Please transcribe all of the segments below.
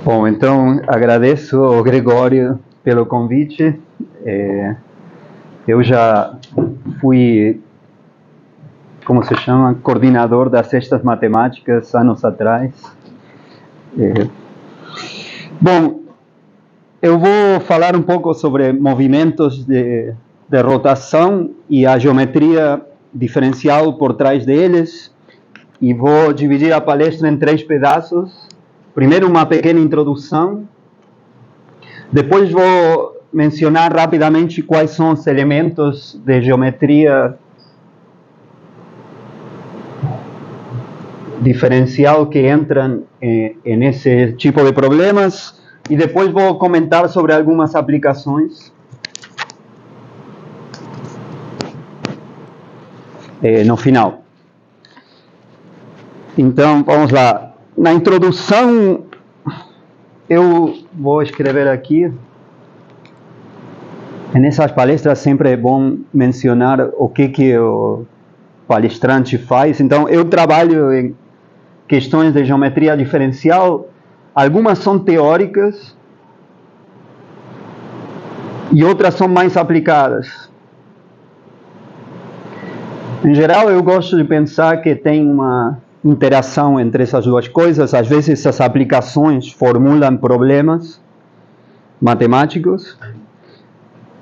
Bom, então agradeço ao Gregório pelo convite. Eu já fui, como se chama, coordenador das cestas matemáticas anos atrás. Bom, eu vou falar um pouco sobre movimentos de rotação e a geometria diferencial por trás deles, e vou dividir a palestra em 3 pedaços. Primeiro, uma pequena introdução. Depois vou mencionar rapidamente quais são os elementos de geometria diferencial que entram nesse tipo de problemas, e depois vou comentar sobre algumas aplicações no final. Então, vamos lá. Na introdução, eu vou escrever aqui. Nessas palestras sempre é bom mencionar o que o palestrante faz. Então, eu trabalho em questões de geometria diferencial. Algumas são teóricas e outras são mais aplicadas. Em geral, eu gosto de pensar que tem uma interação entre essas duas coisas. Às vezes, essas aplicações formulam problemas matemáticos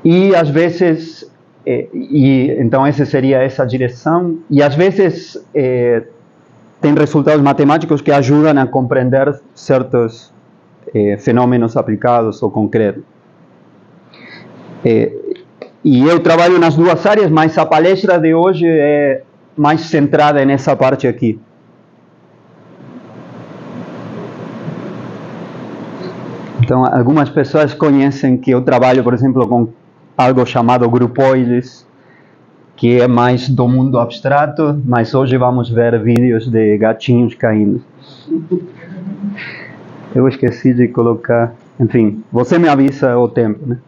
e, às vezes, então essa seria essa direção, e às vezes tem resultados matemáticos que ajudam a compreender certos fenômenos aplicados ou concretos. E eu trabalho nas duas áreas, mas a palestra de hoje é mais centrada nessa parte aqui. Então, algumas pessoas conhecem que eu trabalho, por exemplo, com algo chamado grupoides, que é mais do mundo abstrato, mas hoje vamos ver vídeos de gatinhos caindo. Eu esqueci de colocar, enfim, você me avisa o tempo, né?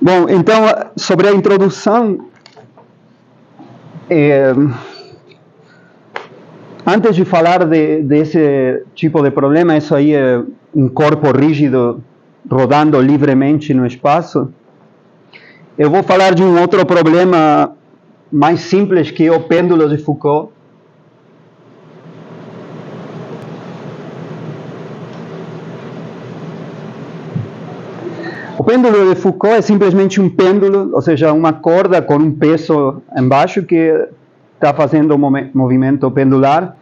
Bom, então, sobre a introdução, antes de falar desse tipo de problema, isso aí é um corpo rígido rodando livremente no espaço, eu vou falar de um outro problema mais simples, que é o pêndulo de Foucault. O pêndulo de Foucault é simplesmente um pêndulo, ou seja, uma corda com um peso embaixo que está fazendo um movimento pendular.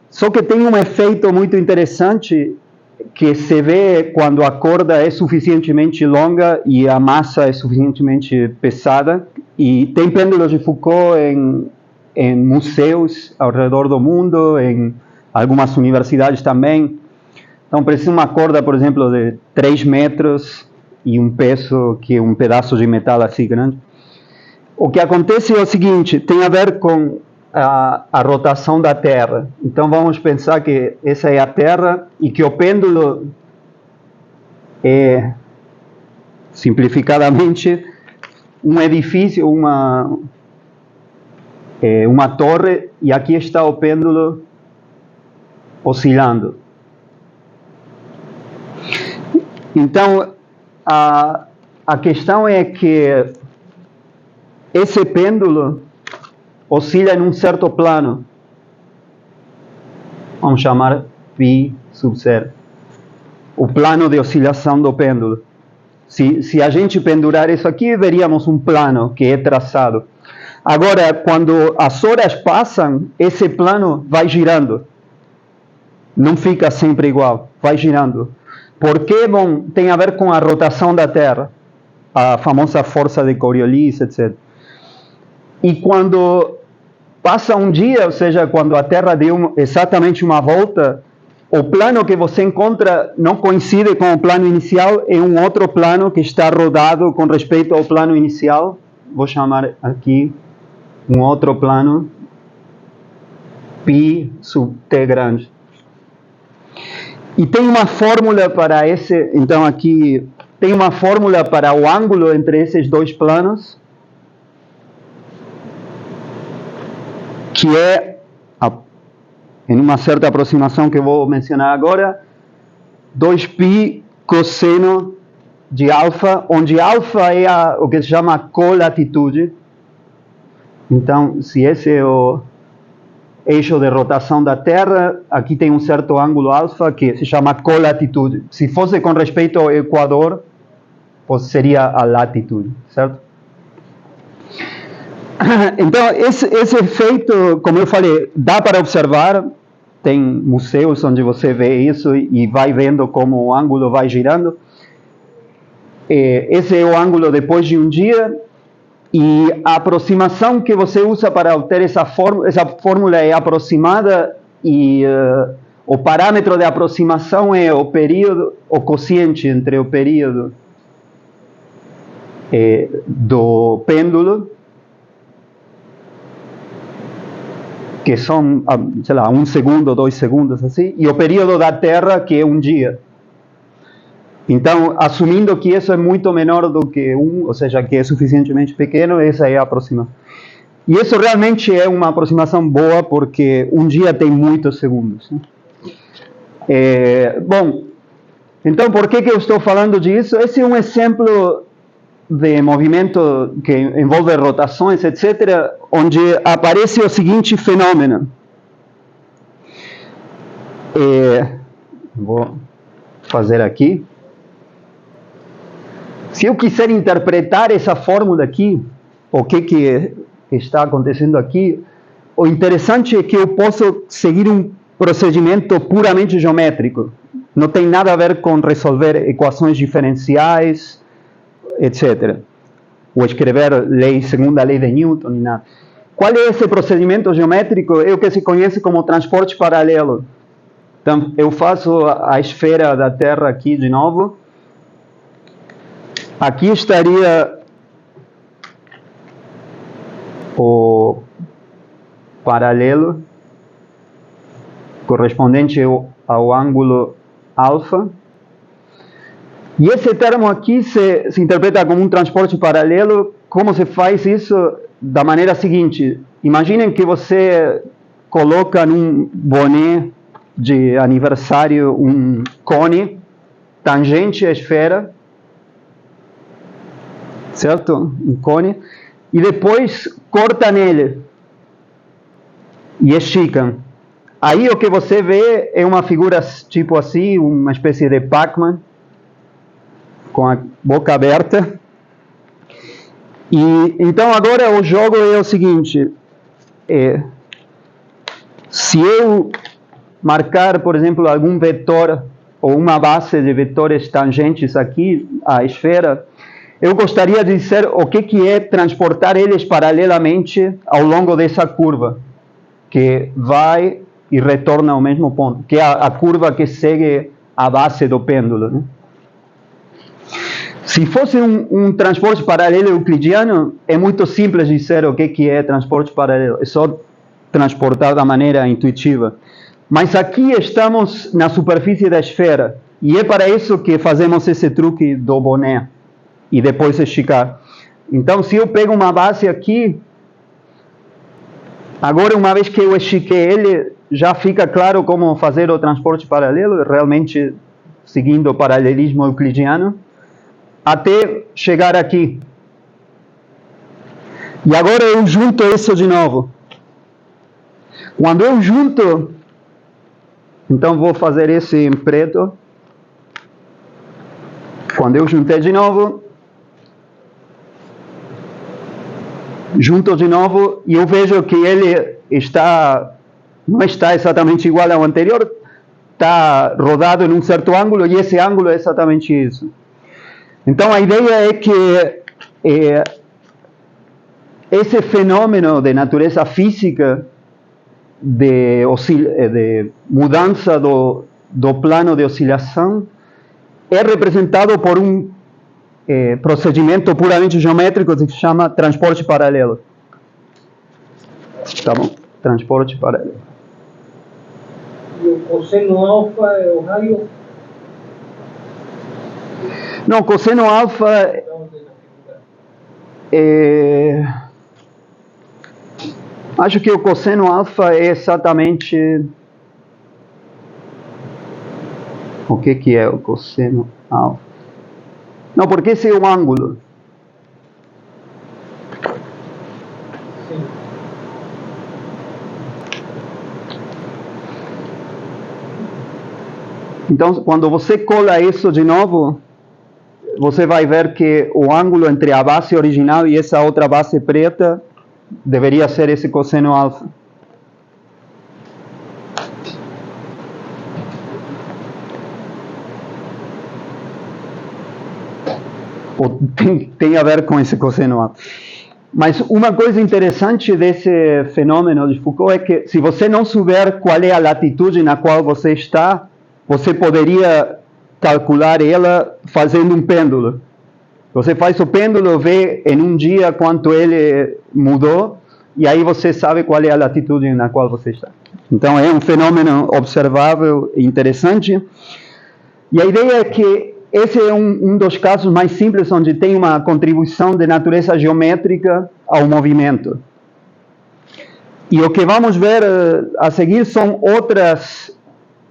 Só que tem um efeito muito interessante que se vê quando a corda é suficientemente longa e a massa é suficientemente pesada. E tem pêndulos de Foucault em museus ao redor do mundo, em algumas universidades também. Então, precisa uma corda, por exemplo, de 3 metros e um peso que é um pedaço de metal assim grande. O que acontece é o seguinte, tem a ver com a rotação da Terra. Então, vamos pensar que essa é a Terra e que o pêndulo é, simplificadamente, um edifício, uma torre, e aqui está o pêndulo oscilando. Então, a questão é que esse pêndulo oscila em um certo plano. Vamos chamar π sub 0. O plano de oscilação do pêndulo. Se a gente pendurar isso aqui, veríamos um plano que é traçado. Agora, quando as horas passam, esse plano vai girando. Não fica sempre igual, vai girando. Porque, bom, tem a ver com a rotação da Terra, a famosa força de Coriolis, etc. E quando passa um dia, ou seja, quando a Terra deu exatamente uma volta, o plano que você encontra não coincide com o plano inicial, é um outro plano que está rodado com respeito ao plano inicial. Vou chamar aqui um outro plano, π sub t grande. E tem uma fórmula para esse, então aqui tem uma fórmula para o ângulo entre esses dois planos, que é, em uma certa aproximação que eu vou mencionar agora, 2π cosseno de alfa, onde alfa é o que se chama colatitude. Então, se esse é o eixo de rotação da Terra, aqui tem um certo ângulo alfa que se chama colatitude. Se fosse com respeito ao Equador, seria a latitude, certo? Então, esse efeito, como eu falei, dá para observar. Tem museus onde você vê isso e vai vendo como o ângulo vai girando. Esse é o ângulo depois de um dia. E a aproximação que você usa para obter essa fórmula é aproximada e o parâmetro de aproximação é o período, o quociente entre o período do pêndulo, que são, sei lá, 1 segundo, 2 segundos, assim, e o período da Terra, que é um dia. Então, assumindo que isso é muito menor do que 1, ou seja, que é suficientemente pequeno, essa é a aproximação. E isso realmente é uma aproximação boa, porque um dia tem muitos segundos. Bom, então por que eu estou falando disso? Esse é um exemplo de movimento que envolve rotações, etc., onde aparece o seguinte fenômeno. Vou fazer aqui. Se eu quiser interpretar essa fórmula aqui, o que está acontecendo aqui, o interessante é que eu posso seguir um procedimento puramente geométrico. Não tem nada a ver com resolver equações diferenciais, etc. Ou escrever segunda lei de Newton, nem nada. Qual é esse procedimento geométrico? É o que se conhece como transporte paralelo. Então, eu faço a esfera da Terra aqui de novo. Aqui estaria o paralelo correspondente ao ângulo alfa. E esse termo aqui se interpreta como um transporte paralelo. Como se faz isso? Da maneira seguinte: imaginem que você coloca num boné de aniversário um cone tangente à esfera, certo? Um cone, e depois corta nele e estica. Aí o que você vê é uma figura tipo assim, uma espécie de Pac-Man, com a boca aberta. E então agora o jogo é o seguinte: se eu marcar, por exemplo, algum vetor ou uma base de vetores tangentes aqui à esfera, eu gostaria de dizer o que é transportar eles paralelamente ao longo dessa curva, que vai e retorna ao mesmo ponto, que é a curva que segue a base do pêndulo, né? Se fosse um transporte paralelo euclidiano, é muito simples dizer o que é transporte paralelo. É só transportar da maneira intuitiva. Mas aqui estamos na superfície da esfera. E é para isso que fazemos esse truque do boné. E depois esticar. Então, se eu pego uma base aqui, agora uma vez que eu estiquei ele, já fica claro como fazer o transporte paralelo, realmente seguindo o paralelismo euclidiano, até chegar aqui. E agora eu junto isso de novo. Quando eu junto, então vou fazer isso em preto. Quando eu juntei de novo, junto de novo, e eu vejo que ele não está exatamente igual ao anterior, está rodado em um certo ângulo, e esse ângulo é exatamente isso. Então a ideia é que esse fenômeno de natureza física de mudança do plano de oscilação é representado por um procedimento puramente geométrico que se chama transporte paralelo. Tá bom? Transporte paralelo. E o cosseno alfa é o raio? Não, cosseno alfa acho que o cosseno alfa é exatamente O que é o cosseno alfa? Não, porque esse é o ângulo. Sim. Então, quando você cola isso de novo, você vai ver que o ângulo entre a base original e essa outra base preta deveria ser esse cosseno alfa. Ou tem a ver com esse cosseno alfa. Mas uma coisa interessante desse fenômeno de Foucault é que se você não souber qual é a latitude na qual você está, você poderia calcular ela fazendo um pêndulo. Você faz o pêndulo, vê em um dia quanto ele mudou, e aí você sabe qual é a latitude na qual você está. Então é um fenômeno observável e interessante. E a ideia é que esse é um dos casos mais simples onde tem uma contribuição de natureza geométrica ao movimento. E o que vamos ver a seguir são outras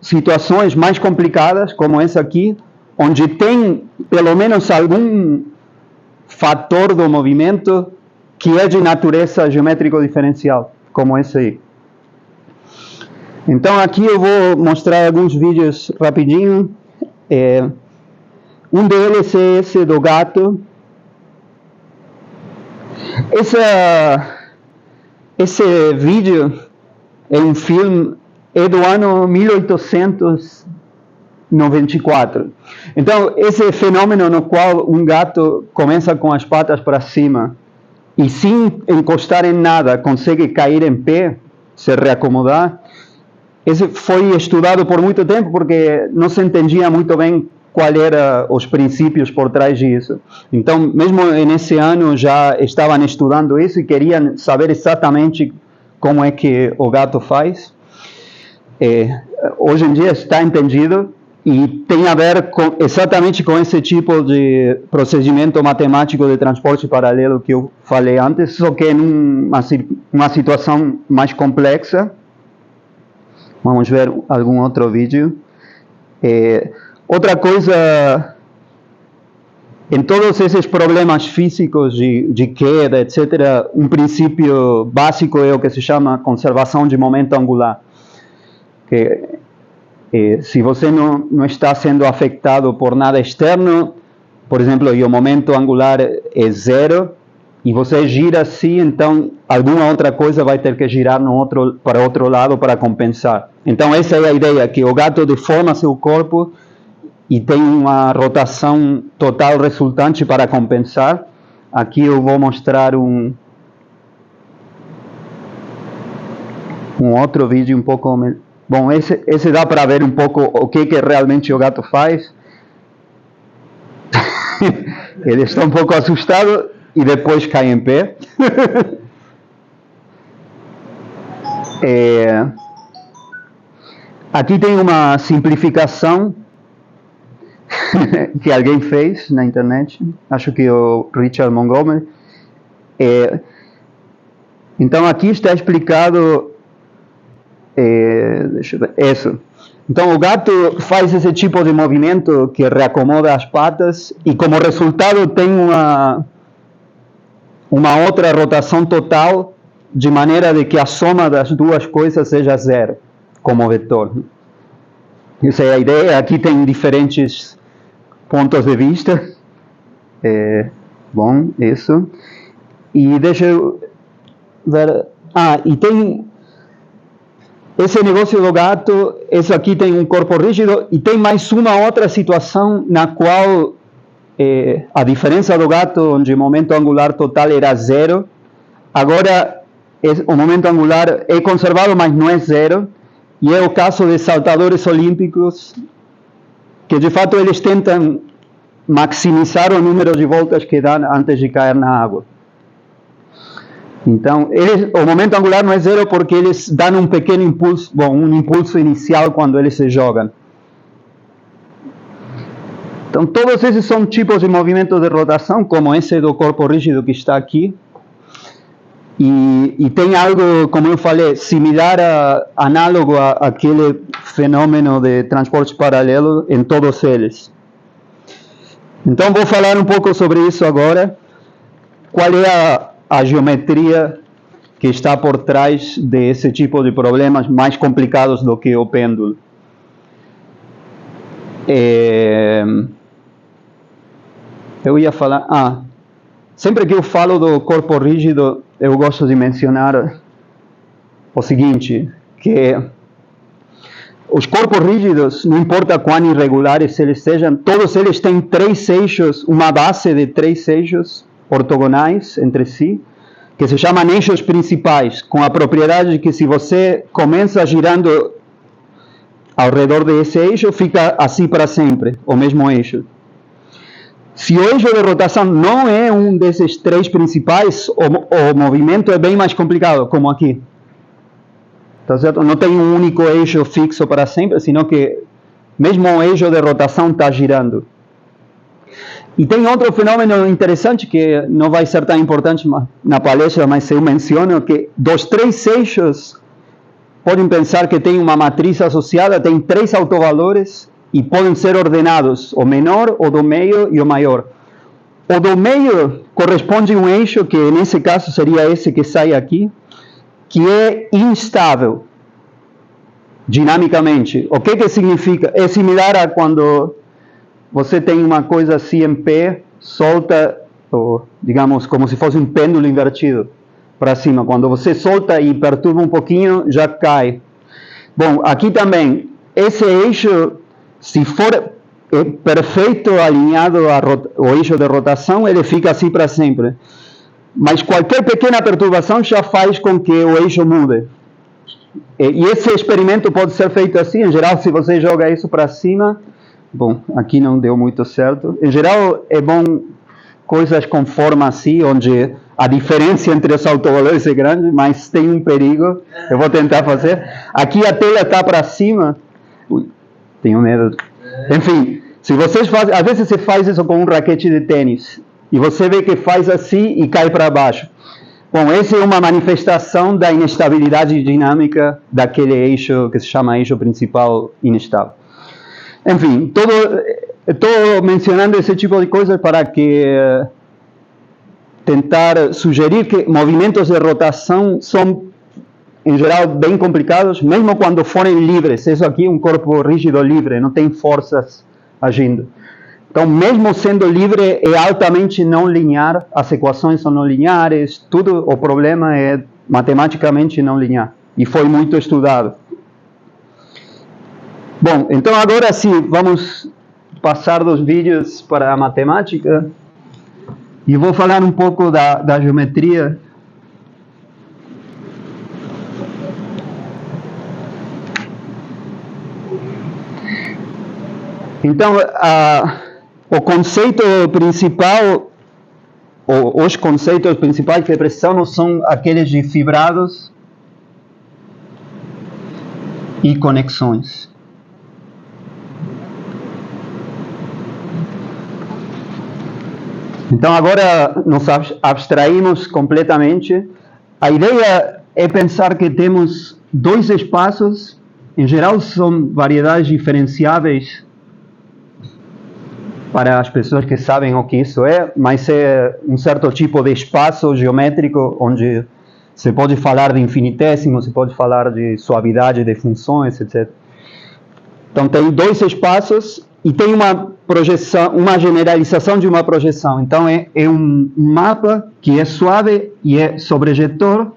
situações mais complicadas, como essa aqui, onde tem pelo menos algum fator do movimento que é de natureza geométrico-diferencial, como esse aí. Então aqui eu vou mostrar alguns vídeos rapidinho. Um deles é esse do gato. Esse vídeo é um filme, é do ano 1894. Então, esse fenômeno no qual um gato começa com as patas para cima e sem encostar em nada consegue cair em pé, se reacomodar, esse foi estudado por muito tempo porque não se entendia muito bem quais eram os princípios por trás disso. Então, mesmo nesse ano já estavam estudando isso e queriam saber exatamente como é que o gato faz. Hoje em dia está entendido e tem a ver exatamente com esse tipo de procedimento matemático de transporte paralelo que eu falei antes, só que em uma situação mais complexa. Vamos ver algum outro vídeo. Outra coisa, em todos esses problemas físicos de queda, etc., um princípio básico é o que se chama conservação de momento angular. Que, se você não está sendo afetado por nada externo, por exemplo, e o momento angular é zero, e você gira assim, então alguma outra coisa vai ter que girar para outro lado para compensar. Então essa é a ideia, que o gato deforma seu corpo e tem uma rotação total resultante para compensar. Aqui eu vou mostrar um outro vídeo um pouco... Bom, esse dá para ver um pouco o que realmente o gato faz. Ele está um pouco assustado e depois cai em pé. Aqui tem uma simplificação que alguém fez na internet, acho que o Richard Montgomery. Então aqui está explicado deixa eu ver, isso. Então o gato faz esse tipo de movimento que reacomoda as patas e como resultado tem uma outra rotação total, de maneira de que a soma das duas coisas seja zero, como vetor. Essa é a ideia. Aqui tem diferentes pontos de vista. Bom, isso. E deixa eu ver... e tem esse negócio do gato, isso aqui tem um corpo rígido, e tem mais uma outra situação na qual a diferença do gato, onde o momento angular total era zero, agora o momento angular é conservado, mas não é zero, e é o caso de saltadores olímpicos, que de fato eles tentam maximizar o número de voltas que dão antes de cair na água. Então, o momento angular não é zero porque eles dão um pequeno impulso, um impulso inicial quando eles se jogam. Então, todos esses são tipos de movimentos de rotação, como esse do corpo rígido que está aqui. E tem algo, como eu falei, similar, análogo àquele fenômeno de transporte paralelo em todos eles. Então, vou falar um pouco sobre isso agora. Qual é a geometria que está por trás desse tipo de problemas mais complicados do que o pêndulo? Eu ia falar... sempre que eu falo do corpo rígido, eu gosto de mencionar o seguinte, que os corpos rígidos, não importa quão irregulares eles sejam, todos eles têm 3 eixos, uma base de 3 eixos ortogonais entre si, que se chamam eixos principais, com a propriedade de que se você começa girando ao redor desse eixo, fica assim para sempre, o mesmo eixo. Se o eixo de rotação não é um desses 3 principais, o movimento é bem mais complicado, como aqui. Tá certo? Não tem um único eixo fixo para sempre, senão que mesmo o eixo de rotação está girando. E tem outro fenômeno interessante que não vai ser tão importante na palestra, mas eu menciono que dos 3 eixos, podem pensar que tem uma matriz associada, tem 3 autovalores e podem ser ordenados, o menor, o do meio e o maior. O do meio corresponde a um eixo, que nesse caso seria esse que sai aqui, que é instável, dinamicamente. O que significa? É similar a quando você tem uma coisa assim em pé, solta, ou, digamos, como se fosse um pêndulo invertido para cima. Quando você solta e perturba um pouquinho, já cai. Bom, aqui também, esse eixo, se for perfeito alinhado ao eixo de rotação, ele fica assim para sempre. Mas qualquer pequena perturbação já faz com que o eixo mude. E esse experimento pode ser feito assim, em geral, se você joga isso para cima. Bom, aqui não deu muito certo. Em geral, é bom coisas com forma assim, onde a diferença entre os autovalores é grande, mas tem um perigo. Eu vou tentar fazer. Aqui a tela está para cima. Ui, tenho medo. Enfim, se vocês fazem, às vezes você faz isso com um raquete de tênis e você vê que faz assim e cai para baixo. Bom, essa é uma manifestação da inestabilidade dinâmica daquele eixo que se chama eixo principal inestável. Enfim, estou mencionando esse tipo de coisas para tentar sugerir que movimentos de rotação são, em geral, bem complicados, mesmo quando forem livres. Isso aqui é um corpo rígido livre, não tem forças agindo. Então, mesmo sendo livre, é altamente não linear, as equações são não lineares, tudo, o problema é matematicamente não linear, e foi muito estudado. Bom, então agora sim, vamos passar dos vídeos para a matemática, e vou falar um pouco da geometria. Então, o conceito principal, os conceitos principais que precisamos são aqueles de fibrados e conexões. Então, agora nos abstraímos completamente. A ideia é pensar que temos 2 espaços, em geral são variedades diferenciáveis para as pessoas que sabem o que isso é, mas é um certo tipo de espaço geométrico onde se pode falar de infinitésimo, se pode falar de suavidade de funções, etc. Então tem 2 espaços e tem uma projeção, uma generalização de uma projeção. Então é um mapa que é suave e é sobrejetor,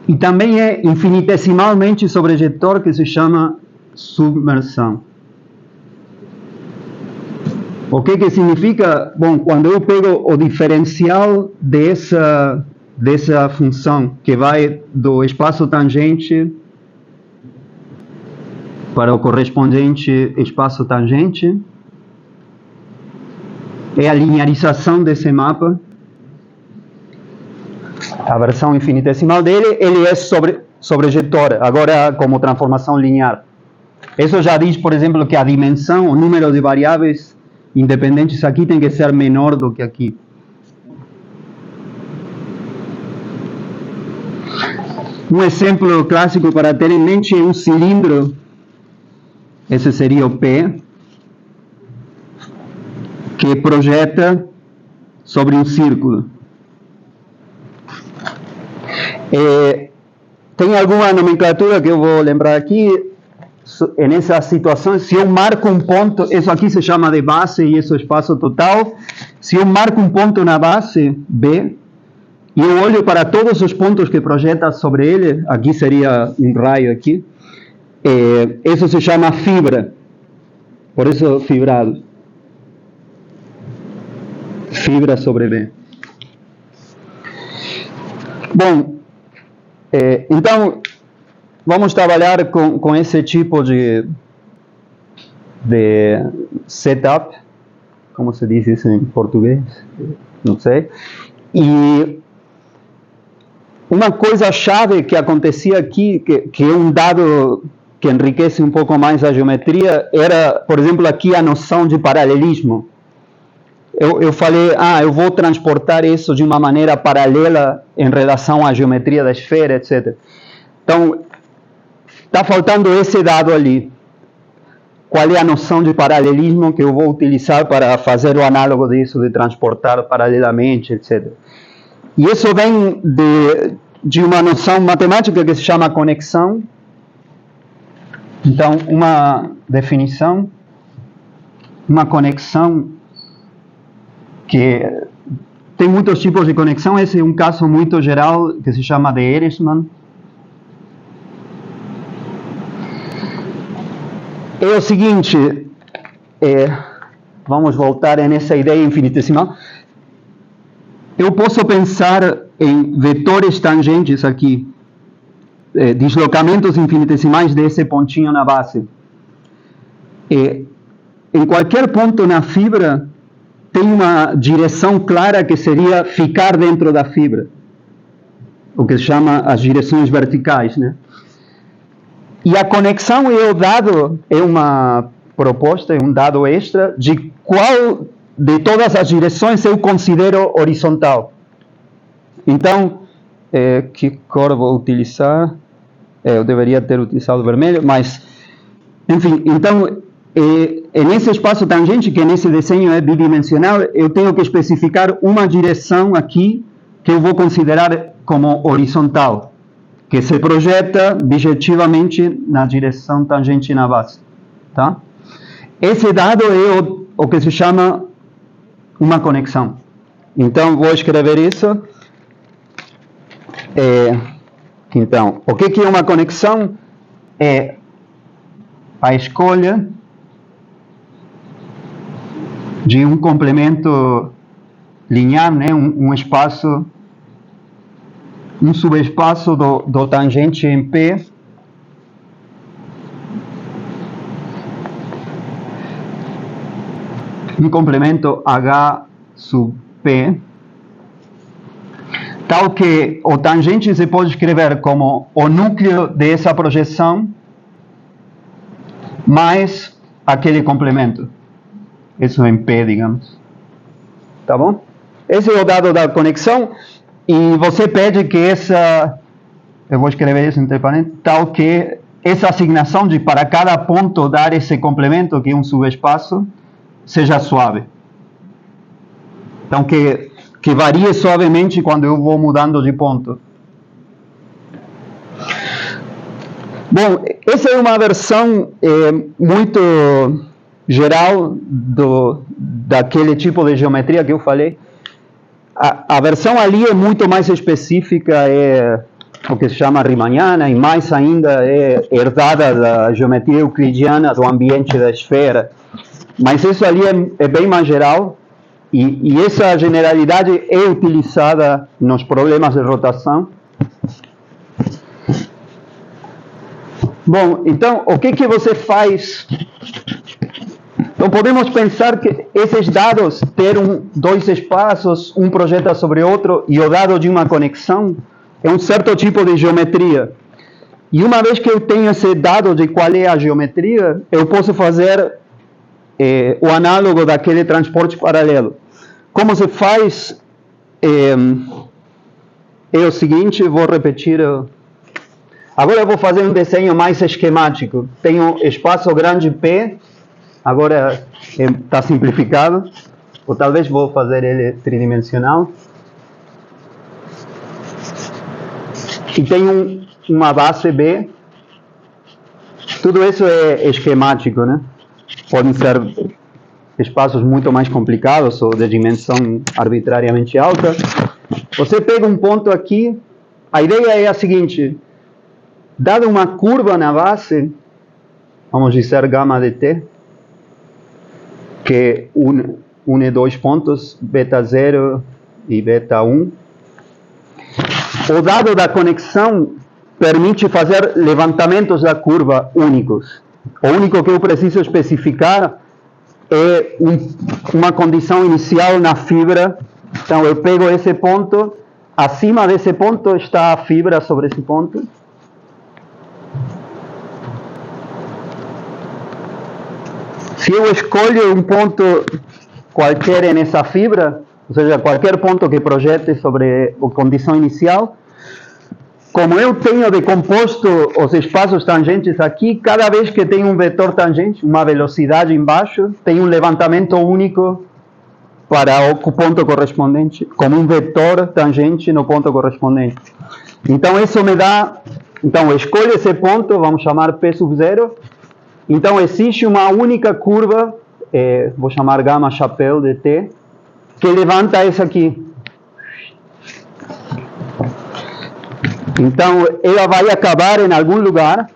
e também é infinitesimalmente sobrejetor, que se chama submersão. O que significa? Bom, quando eu pego o diferencial dessa função, que vai do espaço tangente para o correspondente espaço tangente, é a linearização desse mapa. A versão infinitesimal dele, ele é sobrejetor, agora como transformação linear. Isso já diz, por exemplo, que a dimensão, o número de variáveis independentes aqui tem que ser menor do que aqui. Um exemplo clássico para ter em mente é um cilindro. Esse seria o P, que projeta sobre um círculo. Tem alguma nomenclatura que eu vou lembrar aqui. Nessas situações, se eu marco um ponto, isso aqui se chama de base e isso é espaço total. Se eu marco um ponto na base, B, e eu olho para todos os pontos que projeta sobre ele, aqui seria um raio aqui, isso se chama fibra. Por isso, fibrado. Fibra sobre B. Bom, então, vamos trabalhar com esse tipo de setup, como se diz isso em português? Não sei. E uma coisa chave que acontecia aqui, que é um dado que enriquece um pouco mais a geometria, era, por exemplo, aqui a noção de paralelismo. Eu falei, eu vou transportar isso de uma maneira paralela em relação à geometria da esfera, etc. Então, está faltando esse dado ali. Qual é a noção de paralelismo que eu vou utilizar para fazer o análogo disso, de transportar paralelamente, etc. E isso vem de uma noção matemática que se chama conexão. Então, uma definição, uma conexão que tem muitos tipos de conexão. Esse é um caso muito geral que se chama de Ehresmann. É o seguinte, vamos voltar nessa ideia infinitesimal. Eu posso pensar em vetores tangentes aqui, deslocamentos infinitesimais desse pontinho na base. Em qualquer ponto na fibra, tem uma direção clara que seria ficar dentro da fibra, o que se chama as direções verticais, né? E a conexão é o dado, é uma proposta, é um dado extra de qual de todas as direções eu considero horizontal. Então, que cor vou utilizar? Eu deveria ter utilizado vermelho, mas, enfim, então, nesse espaço tangente, que nesse desenho é bidimensional, eu tenho que especificar uma direção aqui que eu vou considerar como horizontal, que se projeta objetivamente na direção tangente na base. Tá? Esse dado é o que se chama uma conexão. Então, vou escrever isso. Então, o que é uma conexão? É a escolha de um complemento linear, né? um espaço, um subespaço do tangente em P um complemento H sub P, tal que o tangente se pode escrever como o núcleo dessa projeção mais aquele complemento. Isso em P, digamos. Tá bom? Esse é o dado da conexão e você pede que eu vou escrever isso entre parênteses, tal que essa assignação de para cada ponto dar esse complemento, que é um subespaço, seja suave. Então, que varie suavemente quando eu vou mudando de ponto. Bom, essa é uma versão muito geral daquele tipo de geometria que eu falei. A versão ali é muito mais específica, é o que se chama riemanniana, e mais ainda é herdada da geometria euclidiana do ambiente da esfera. Mas isso ali é bem mais geral, e essa generalidade é utilizada nos problemas de rotação. Bom, então, o que você faz? Então, podemos pensar que esses dados, ter dois espaços, um projeta sobre outro, e o dado de uma conexão, é um certo tipo de geometria. E uma vez que eu tenho esse dado de qual é a geometria, eu posso fazer o análogo daquele transporte paralelo. Como se faz? É o seguinte, vou repetir Agora eu vou fazer um desenho mais esquemático. Tenho espaço grande P, agora está simplificado, ou talvez vou fazer ele tridimensional. E tenho uma base B. Tudo isso é esquemático, né? Podem ser espaços muito mais complicados ou de dimensão arbitrariamente alta. Você pega um ponto aqui, a ideia é a seguinte: dada uma curva na base, vamos dizer gama de t, que une dois pontos, beta 0 e beta 1, o dado da conexão permite fazer levantamentos da curva únicos. O único que eu preciso especificar é uma condição inicial na fibra. Então eu pego esse ponto, acima desse ponto está a fibra sobre esse ponto. Se eu escolho um ponto qualquer nessa fibra, ou seja, qualquer ponto que projete sobre a condição inicial, como eu tenho decomposto os espaços tangentes aqui, cada vez que tem um vetor tangente, uma velocidade embaixo, tem um levantamento único para o ponto correspondente, como um vetor tangente no ponto correspondente. Então isso me dá, então eu escolho esse ponto, vamos chamar P sub 0, então existe uma única curva, vou chamar gama chapéu de T, que levanta essa aqui. Então, ela vai acabar em algum lugar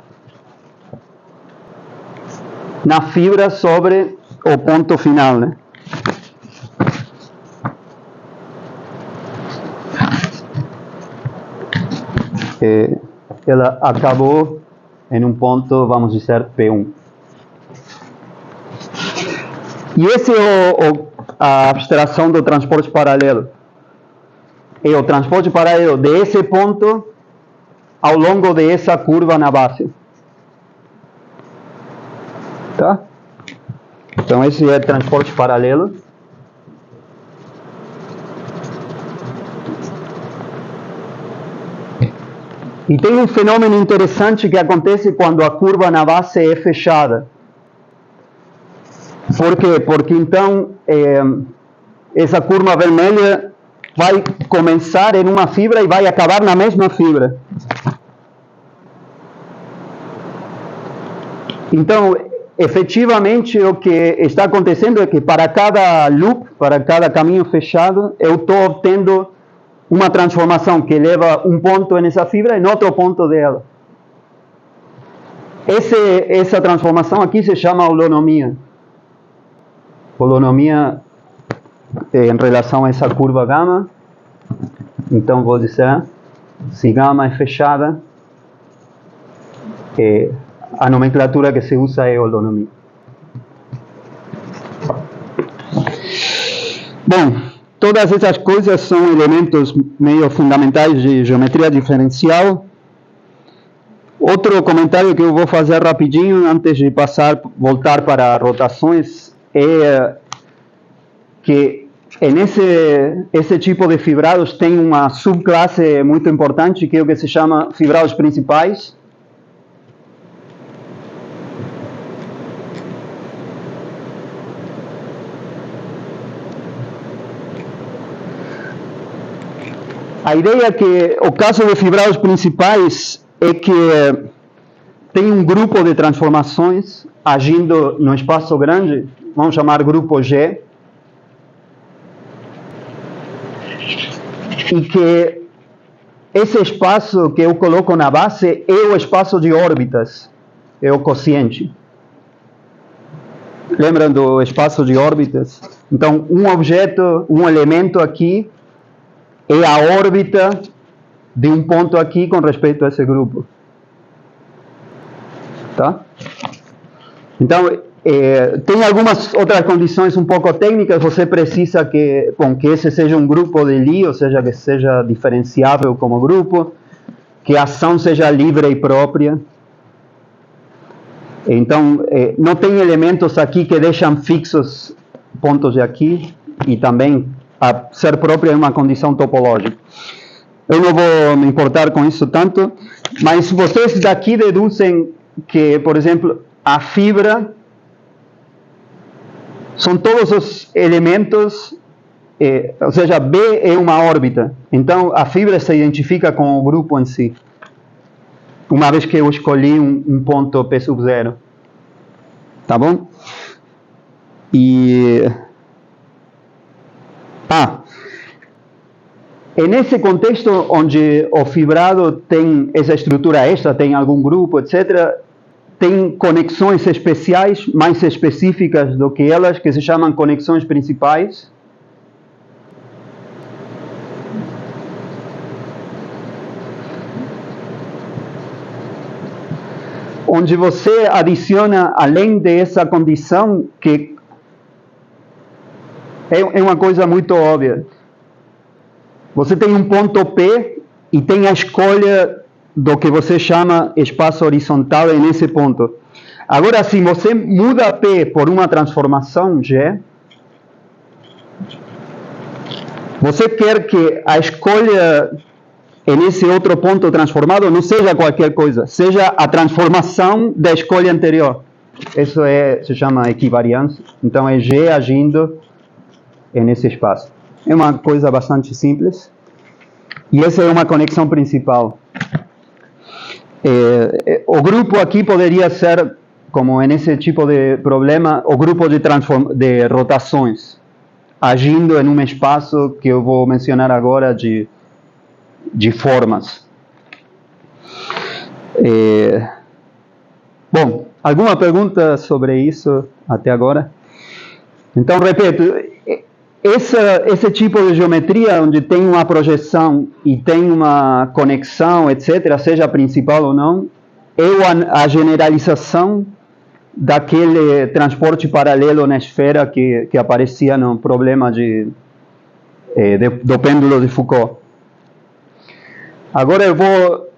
na fibra sobre o ponto final, né? Ela acabou em um ponto, vamos dizer, P1. E esse é a abstração do transporte paralelo. É o transporte paralelo desse ponto ao longo dessa curva na base. Tá? Então esse é transporte paralelo. E tem um fenômeno interessante que acontece quando a curva na base é fechada. Por quê? Porque então essa curva vermelha vai começar em uma fibra e vai acabar na mesma fibra. Então, efetivamente, o que está acontecendo é que para cada loop, para cada caminho fechado, eu estou obtendo uma transformação que leva um ponto nessa fibra e outro ponto dela. Essa transformação aqui se chama holonomia. Holonomia em relação a essa curva gama. Então vou dizer, se gama é fechada, a nomenclatura que se usa é holonomia. Bom, todas essas coisas são elementos meio fundamentais de geometria diferencial. Outro comentário que eu vou fazer rapidinho antes de voltar para rotações é que esse tipo de fibrados tem uma subclasse muito importante que é o que se chama fibrados principais. A ideia é que o caso de fibrados principais é que tem um grupo de transformações agindo no espaço grande, vamos chamar grupo G, e que esse espaço que eu coloco na base é o espaço de órbitas, é o quociente. Lembram do espaço de órbitas? Então, um objeto, um elemento aqui, é a órbita de um ponto aqui com respeito a esse grupo. Tá? Então, tem algumas outras condições um pouco técnicas. Você precisa que esse seja um grupo de Lie, ou seja, que seja diferenciável como grupo, que a ação seja livre e própria. Então, não tem elementos aqui que deixam fixos pontos de aqui, e também a ser própria é uma condição topológica. Eu não vou me importar com isso tanto. Mas vocês daqui deduzem que, por exemplo, a fibra são todos os elementos, ou seja, B é uma órbita. Então, a fibra se identifica com o grupo em si, uma vez que eu escolhi um ponto P sub 0. Tá bom? E... é nesse contexto onde o fibrado tem essa estrutura extra, tem algum grupo, etc., tem conexões especiais, mais específicas do que elas, que se chamam conexões principais. Onde você adiciona, além dessa condição, que é uma coisa muito óbvia. Você tem um ponto P e tem a escolha do que você chama espaço horizontal nesse ponto. Agora, se você muda P por uma transformação G, você quer que a escolha nesse outro ponto transformado não seja qualquer coisa, seja a transformação da escolha anterior. Isso se chama equivariância. Então, é G agindo nesse espaço. É uma coisa bastante simples. E essa é uma conexão principal. O grupo aqui poderia ser, como nesse tipo de problema, o grupo de rotações, agindo em um espaço que eu vou mencionar agora de formas. Bom, alguma pergunta sobre isso até agora? Então, repito, esse tipo de geometria, onde tem uma projeção e tem uma conexão, etc., seja principal ou não, é a generalização daquele transporte paralelo na esfera que aparecia no problema do pêndulo de Foucault. Agora eu vou...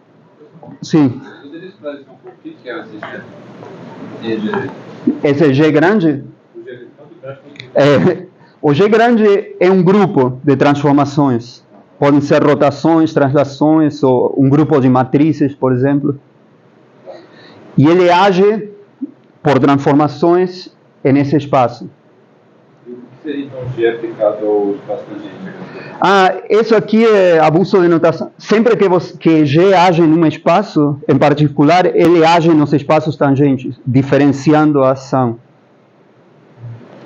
Sim. Poderia esclarecer um pouco o que é esse G? Esse G grande? O G grande é um grupo de transformações. Podem ser rotações, translações, ou um grupo de matrizes, por exemplo. E ele age por transformações nesse espaço. E o que seria então G aplicado ao espaço tangente? Isso aqui é abuso de notação. Sempre que G age em um espaço, em particular, ele age nos espaços tangentes, diferenciando a ação.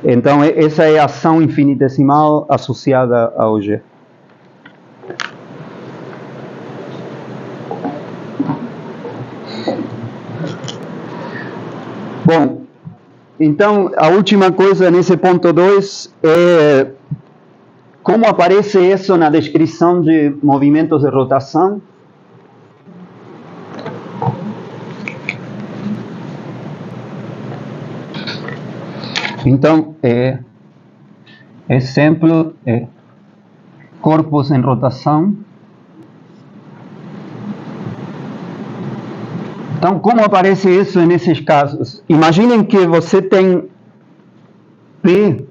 Então, essa é a ação infinitesimal associada ao G. Bom, então, a última coisa nesse ponto 2 é como aparece isso na descrição de movimentos de rotação. Então, exemplo, corpos em rotação. Então, como aparece isso nesses casos? Imaginem que você tem P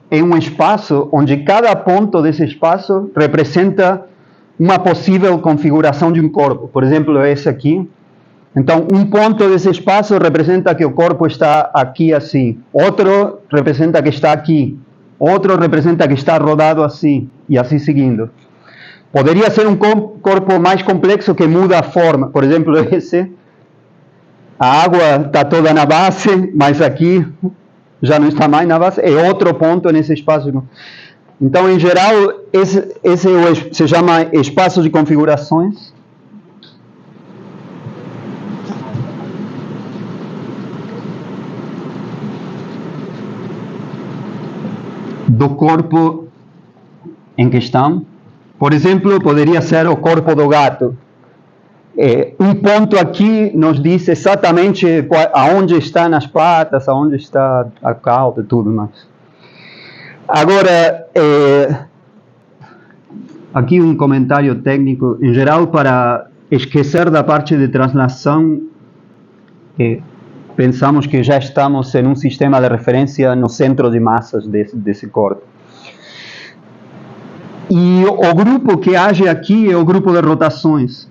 em um espaço onde cada ponto desse espaço representa uma possível configuração de um corpo. Por exemplo, esse aqui. Então, um ponto desse espaço representa que o corpo está aqui assim. Outro representa que está aqui. Outro representa que está rodado assim. E assim seguindo. Poderia ser um corpo mais complexo que muda a forma. Por exemplo, esse. A água está toda na base, mas aqui já não está mais na base. É outro ponto nesse espaço. Então, em geral, esse se chama espaço de configurações. Do corpo em questão. Por exemplo, poderia ser o corpo do gato. Um ponto aqui nos diz exatamente aonde estão as patas, aonde está a cauda e tudo mais. Agora, aqui um comentário técnico. Em geral, para esquecer da parte de translação, pensamos que já estamos em um sistema de referência no centro de massas desse corpo. E o grupo que age aqui é o grupo de rotações.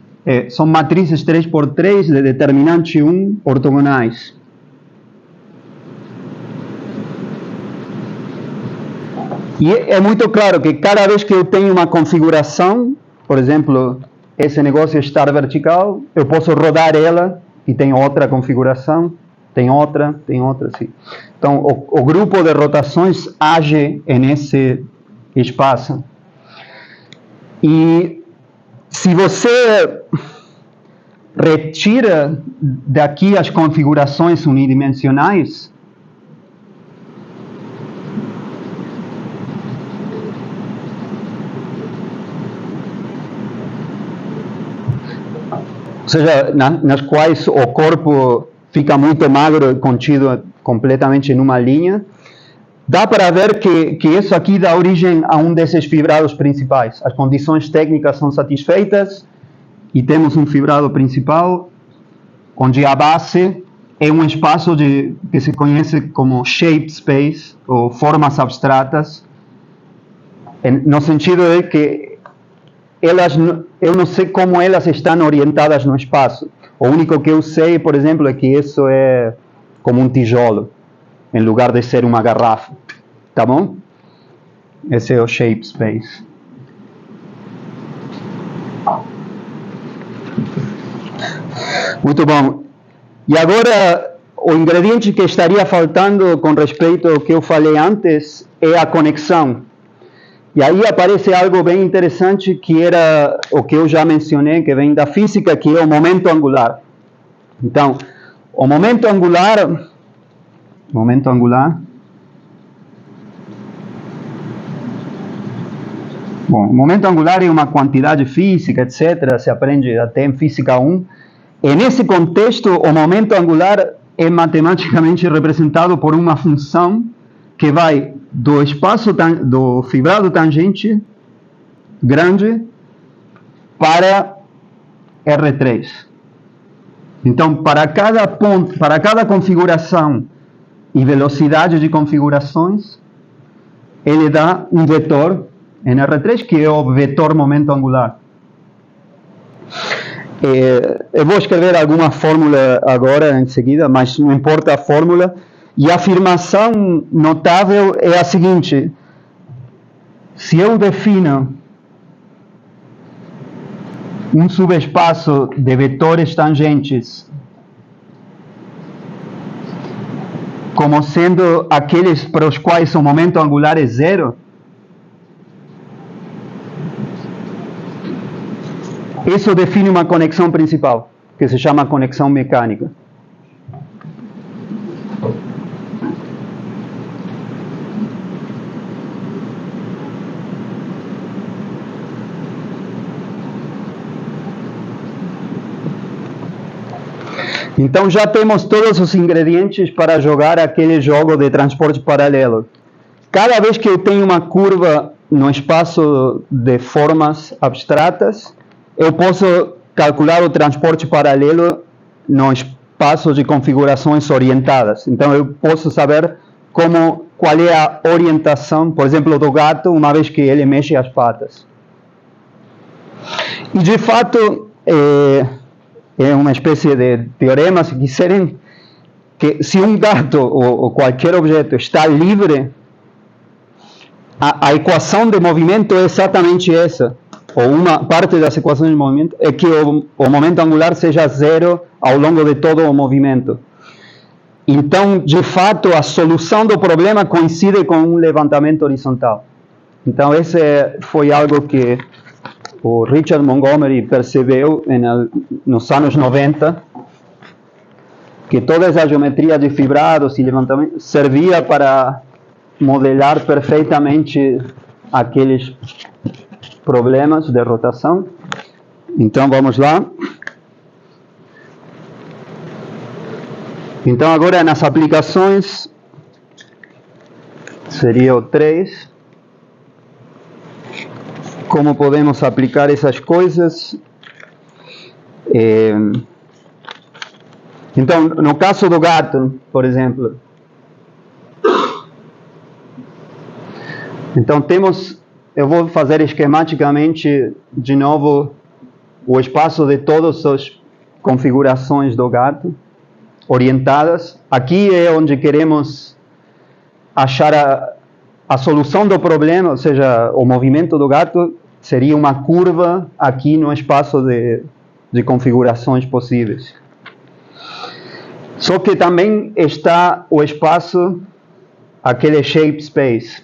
São matrizes 3x3 de determinante 1 ortogonais. E é muito claro que cada vez que eu tenho uma configuração, por exemplo, esse negócio estar vertical, eu posso rodar ela e tem outra configuração, tem outra, sim. Então, o grupo de rotações age nesse espaço. E se você retira daqui as configurações unidimensionais, ou seja, nas quais o corpo fica muito magro e contido completamente em uma linha, dá para ver que isso aqui dá origem a um desses fibrados principais. As condições técnicas são satisfeitas e temos um fibrado principal, onde a base é um espaço que se conhece como shape space, ou formas abstratas, no sentido de que eu não sei como elas estão orientadas no espaço. O único que eu sei, por exemplo, é que isso é como um tijolo, em lugar de ser uma garrafa. Tá bom? Esse é o shape space. Muito bom. E agora, o ingrediente que estaria faltando com respeito ao que eu falei antes é a conexão. E aí aparece algo bem interessante, que era o que eu já mencionei, que vem da física, que é o momento angular. Então, o momento angular... Bom, o momento angular é uma quantidade física, etc. Se aprende até em Física 1. E nesse contexto, o momento angular é matematicamente representado por uma função que vai do espaço do fibrado tangente grande para R3. Então, para cada ponto, para cada configuração e velocidade de configurações, ele dá um vetor em R3, que é o vetor momento angular. Eu vou escrever alguma fórmula agora, em seguida, mas não importa a fórmula. E a afirmação notável é a seguinte: se eu defino um subespaço de vetores tangentes como sendo aqueles para os quais o momento angular é zero, isso define uma conexão principal, que se chama conexão mecânica. Então já temos todos os ingredientes para jogar aquele jogo de transporte paralelo. Cada vez que eu tenho uma curva no espaço de formas abstratas, eu posso calcular o transporte paralelo no espaço de configurações orientadas. Então eu posso saber qual é a orientação, por exemplo, do gato, uma vez que ele mexe as patas. E de fato, é uma espécie de teorema, se quiserem, que se um gato ou qualquer objeto está livre, a equação de movimento é exatamente essa, ou uma parte das equações de movimento, é que o momento angular seja zero ao longo de todo o movimento. Então, de fato, a solução do problema coincide com um levantamento horizontal. Então, esse foi algo que o Richard Montgomery percebeu nos anos 90, que toda essa geometria de fibrados e levantamento servia para modelar perfeitamente aqueles problemas de rotação. Então, vamos lá. Então, agora nas aplicações, seria o 3. Como podemos aplicar essas coisas? Então, no caso do gato, por exemplo, então eu vou fazer esquematicamente de novo o espaço de todas as configurações do gato orientadas. Aqui é onde queremos achar a solução do problema, ou seja, o movimento do gato seria uma curva aqui no espaço de configurações possíveis. Só que também está o espaço, aquele shape space,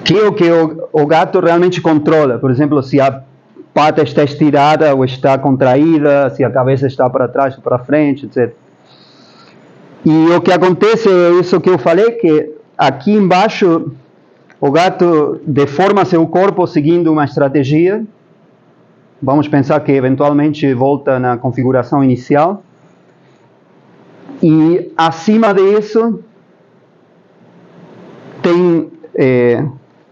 que é o que o gato realmente controla. Por exemplo, se a pata está estirada ou está contraída, se a cabeça está para trás ou para frente, etc. E o que acontece é isso que eu falei, que aqui embaixo o gato deforma seu corpo seguindo uma estratégia. Vamos pensar que eventualmente volta na configuração inicial. E acima disso tem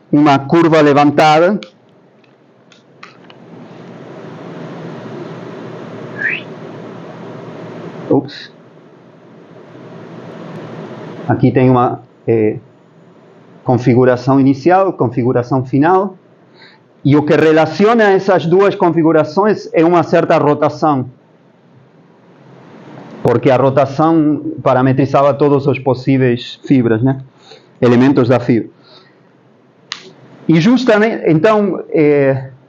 uma curva levantada. Ups. Aqui tem uma configuração inicial, configuração final. E o que relaciona essas duas configurações é uma certa rotação. Porque a rotação parametrizava todos os possíveis fibras, né? Elementos da fibra. E justamente, então,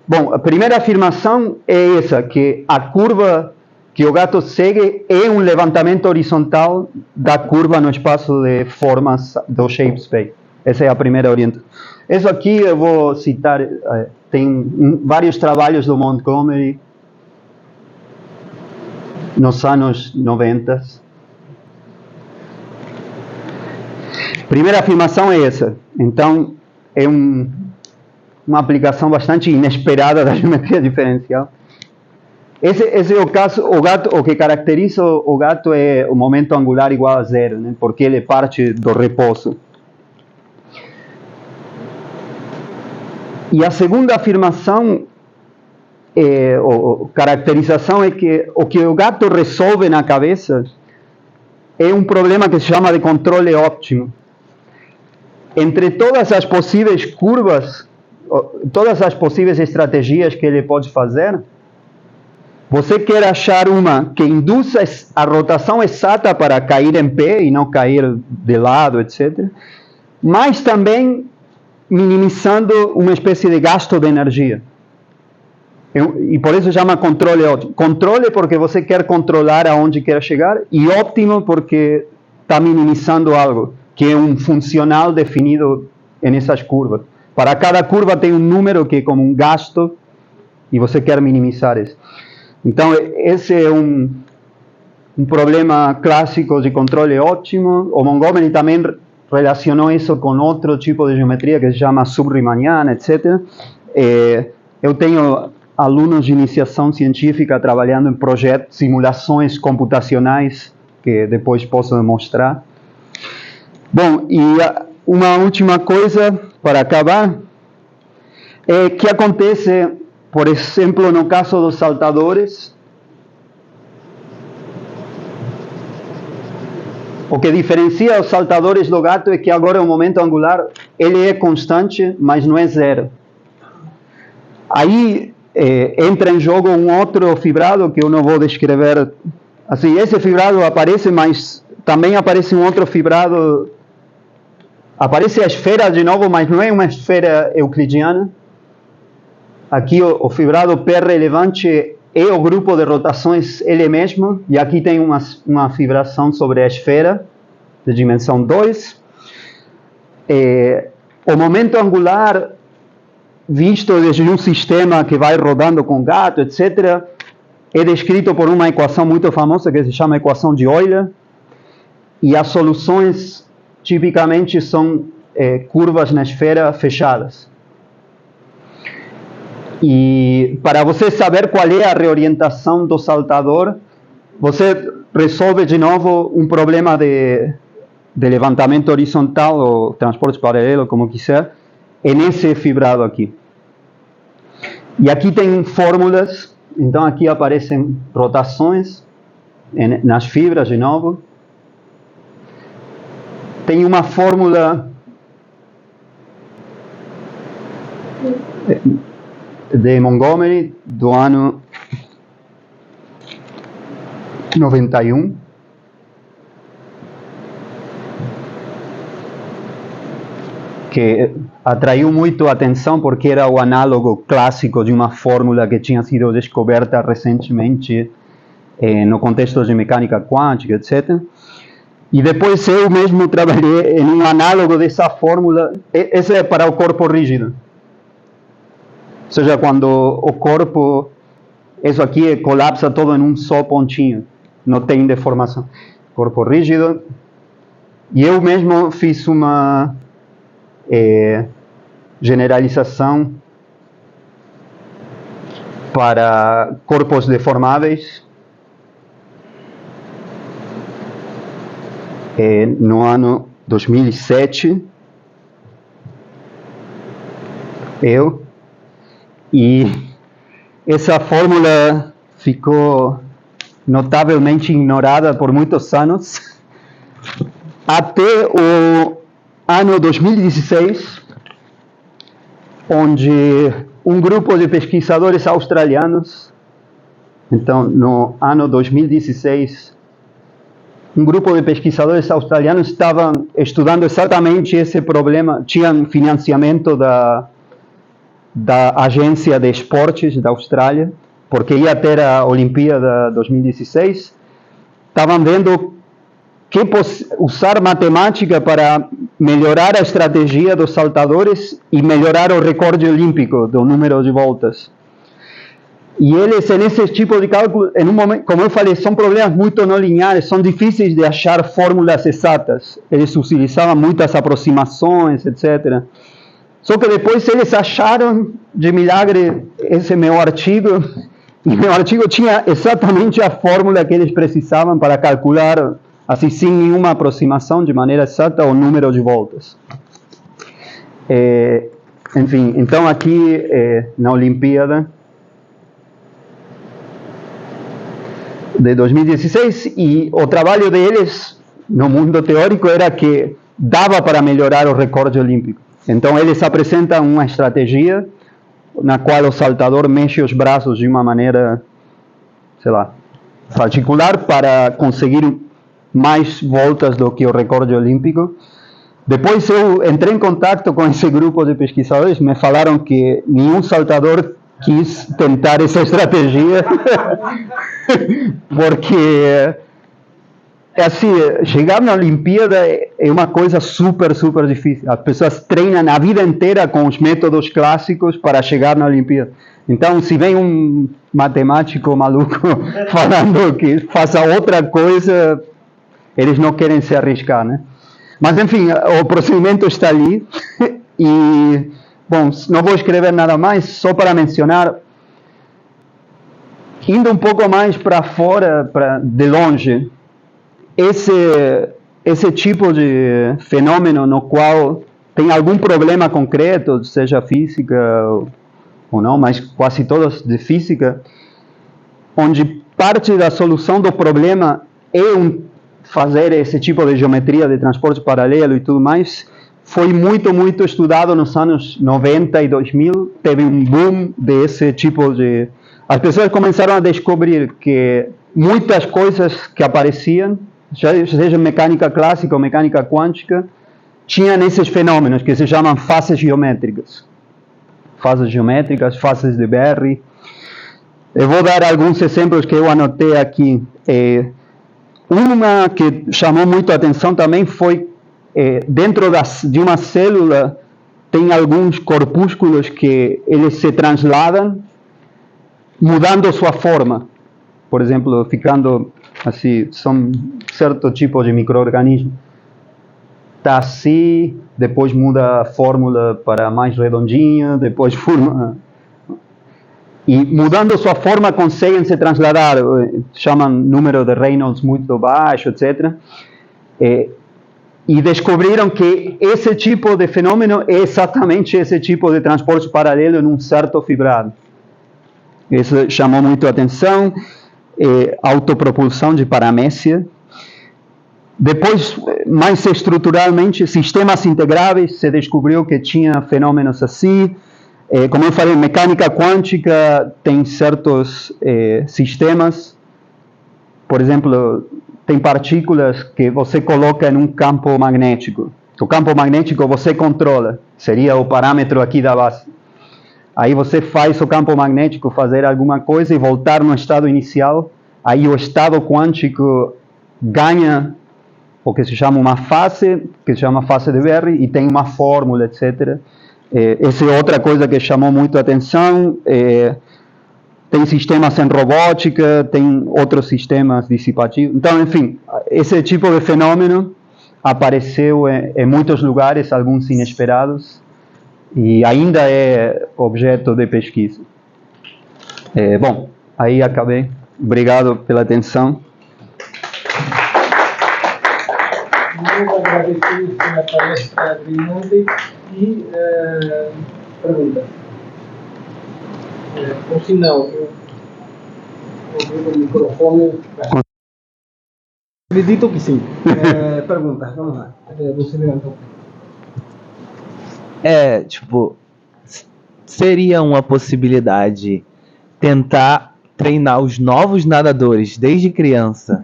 bom, a primeira afirmação é essa, que a curva que o gato segue é um levantamento horizontal da curva no espaço de formas do shape space. Essa é a primeira orientação. Isso aqui eu vou citar, tem vários trabalhos do Montgomery nos anos 90. Primeira afirmação é essa. Então, é uma aplicação bastante inesperada da geometria diferencial. Esse é o caso, o que caracteriza o gato é o momento angular igual a zero, né? Porque ele parte do repouso. E a segunda afirmação, ou caracterização, é que o gato resolve na cabeça é um problema que se chama de controle óptimo. Entre todas as possíveis curvas, todas as possíveis estratégias que ele pode fazer, você quer achar uma que induza a rotação exata para cair em pé e não cair de lado, etc. Mas também minimizando uma espécie de gasto de energia. E por isso chama controle ótimo. Controle porque você quer controlar aonde quer chegar, e óptimo porque está minimizando algo, que é um funcional definido nessas curvas. Para cada curva tem um número que é como um gasto, e você quer minimizar isso. Então, esse é um problema clássico de controle ótimo. O Montgomery também relacionou isso com outro tipo de geometria que se chama subriemanniana, etc. Eu tenho alunos de iniciação científica trabalhando em projetos, simulações computacionais, que depois posso mostrar. Bom, e uma última coisa para acabar, é que acontece, por exemplo, no caso dos saltadores. O que diferencia os saltadores do gato é que agora o momento angular ele é constante, mas não é zero. Aí entra em jogo um outro fibrado que eu não vou descrever. Assim, esse fibrado aparece, mas também aparece um outro fibrado. Aparece a esfera de novo, mas não é uma esfera euclidiana. Aqui o fibrado P relevante é o grupo de rotações ele mesmo, e aqui tem uma fibração sobre a esfera de dimensão 2. O momento angular, visto desde um sistema que vai rodando com gato, etc., é descrito por uma equação muito famosa que se chama equação de Euler, e as soluções tipicamente são curvas na esfera fechadas. E para você saber qual é a reorientação do saltador, você resolve de novo um problema de levantamento horizontal ou transporte paralelo, como quiser, nesse fibrado aqui. E aqui tem fórmulas, então aqui aparecem rotações nas fibras de novo. Tem uma fórmula de Montgomery, do ano 91. Que atraiu muito a atenção porque era o análogo clássico de uma fórmula que tinha sido descoberta recentemente no contexto de mecânica quântica, etc. E depois eu mesmo trabalhei em um análogo dessa fórmula. Esse é para o corpo rígido. Ou seja, quando o corpo, isso aqui colapsa todo em um só pontinho, não tem deformação. Corpo rígido. E eu mesmo fiz uma generalização para corpos deformáveis no ano 2007. E essa fórmula ficou notavelmente ignorada por muitos anos, até o ano 2016, onde um grupo de pesquisadores australianos, então no ano 2016, um grupo de pesquisadores australianos estavam estudando exatamente esse problema, tinham financiamento da Agência de Esportes da Austrália, porque ia ter a Olimpíada 2016, estavam vendo que usar matemática para melhorar a estratégia dos saltadores e melhorar o recorde olímpico do número de voltas. E eles, nesse tipo de cálculo, em um momento, como eu falei, são problemas muito não lineares, são difíceis de achar fórmulas exatas. Eles utilizavam muitas aproximações, etc. Só que depois eles acharam, de milagre, esse meu artigo, e meu artigo tinha exatamente a fórmula que eles precisavam para calcular, assim, sem nenhuma aproximação, de maneira exata, o número de voltas. Enfim, então aqui na Olimpíada de 2016, e o trabalho deles no mundo teórico era que dava para melhorar o recorde olímpico. Então eles apresentam uma estratégia na qual o saltador mexe os braços de uma maneira, sei lá, particular para conseguir mais voltas do que o recorde olímpico. Depois eu entrei em contato com esse grupo de pesquisadores, me falaram que nenhum saltador quis tentar essa estratégia, porque, assim, chegar na Olimpíada é uma coisa super, super difícil. As pessoas treinam a vida inteira com os métodos clássicos para chegar na Olimpíada. Então, se vem um matemático maluco falando que faça outra coisa, eles não querem se arriscar, né? Mas, enfim, o procedimento está ali. E, bom, não vou escrever nada mais, só para mencionar, indo um pouco mais para fora, de longe, esse tipo de fenômeno no qual tem algum problema concreto, seja física ou não, mas quase todos de física, onde parte da solução do problema é fazer esse tipo de geometria de transporte paralelo e tudo mais, foi muito, muito estudado nos anos 90 e 2000, teve um boom desse tipo de... As pessoas começaram a descobrir que muitas coisas que apareciam, seja mecânica clássica ou mecânica quântica, tinham esses fenômenos que se chamam fases geométricas. Fases geométricas, fases de Berry. Eu vou dar alguns exemplos que eu anotei aqui. Uma que chamou muito a atenção também foi, dentro de uma célula, tem alguns corpúsculos que eles se transladam, mudando sua forma. Por exemplo, ficando assim, são certo tipo de micro-organismo. Está assim, depois muda a fórmula para mais redondinha, depois forma... E mudando sua forma conseguem se trasladar, chamam número de Reynolds muito baixo, etc. E descobriram que esse tipo de fenômeno é exatamente esse tipo de transporte paralelo em um certo fibrado. Isso chamou muito a atenção. Autopropulsão de paramécia. Depois, mais estruturalmente, sistemas integráveis, se descobriu que tinha fenômenos assim. Como eu falei, mecânica quântica tem certos sistemas, por exemplo, tem partículas que você coloca em um campo magnético. O campo magnético você controla, seria o parâmetro aqui da base. Aí você faz o campo magnético fazer alguma coisa e voltar no estado inicial. Aí o estado quântico ganha o que se chama uma fase, que se chama fase de Berry, e tem uma fórmula, etc. Essa é outra coisa que chamou muito a atenção. Tem sistemas em robótica, tem outros sistemas dissipativos. Então, enfim, esse tipo de fenômeno apareceu em muitos lugares, alguns inesperados, e ainda é objeto de pesquisa. Bom, aí acabei. Obrigado pela atenção. Muito agradecido pela palestra brilhante e pergunta. Por sinal, eu ouvi o microfone. Acredito que sim. Pergunta, vamos lá. Você levantou. Seria uma possibilidade tentar treinar os novos nadadores desde criança,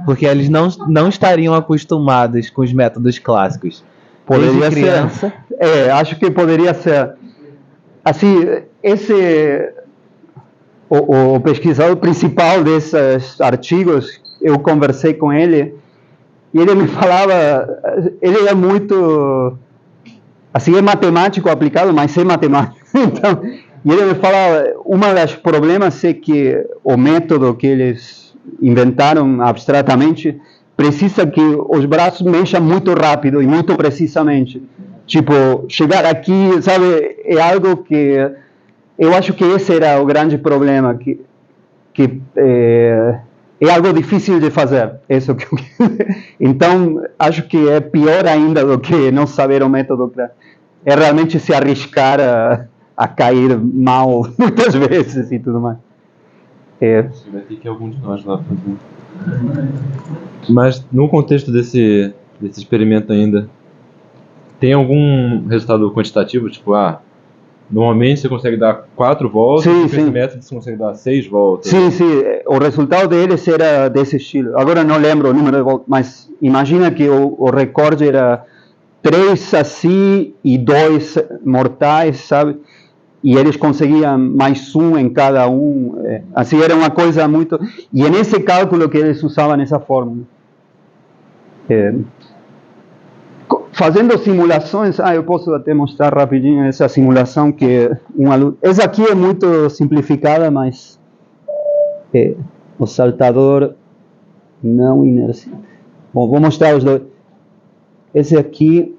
porque eles não estariam acostumados com os métodos clássicos. Poderia Desde criança. ser. Acho que poderia ser. Assim, o pesquisador principal desses artigos, eu conversei com ele e ele me falava, ele é muito, assim, é matemático aplicado, mas é matemático. Então, e ele me falava, um dos problemas é que o método que eles inventaram abstratamente precisa que os braços mexam muito rápido e muito precisamente. Tipo, chegar aqui, sabe, é algo que eu acho que esse era o grande problema, que é algo difícil de fazer. Isso que então, acho que é pior ainda do que não saber o método. É realmente se arriscar a cair mal muitas vezes e tudo mais. Vai ter que ir algum de nós lá fazer. Mas no contexto desse experimento ainda, tem algum resultado quantitativo? Tipo, normalmente você consegue dar 4 voltas, e com esse método você consegue dar 6 voltas. Sim. O resultado deles era desse estilo. Agora não lembro o número de voltas, mas imagina que o recorde era 3 assim e 2 mortais, sabe? E eles conseguiam mais um em cada um. Assim, era uma coisa muito... E é nesse cálculo que eles usavam essa fórmula. Fazendo simulações, eu posso até mostrar rapidinho essa simulação que essa aqui é muito simplificada, mas o saltador não inercial. Bom, vou mostrar os dois. Esse aqui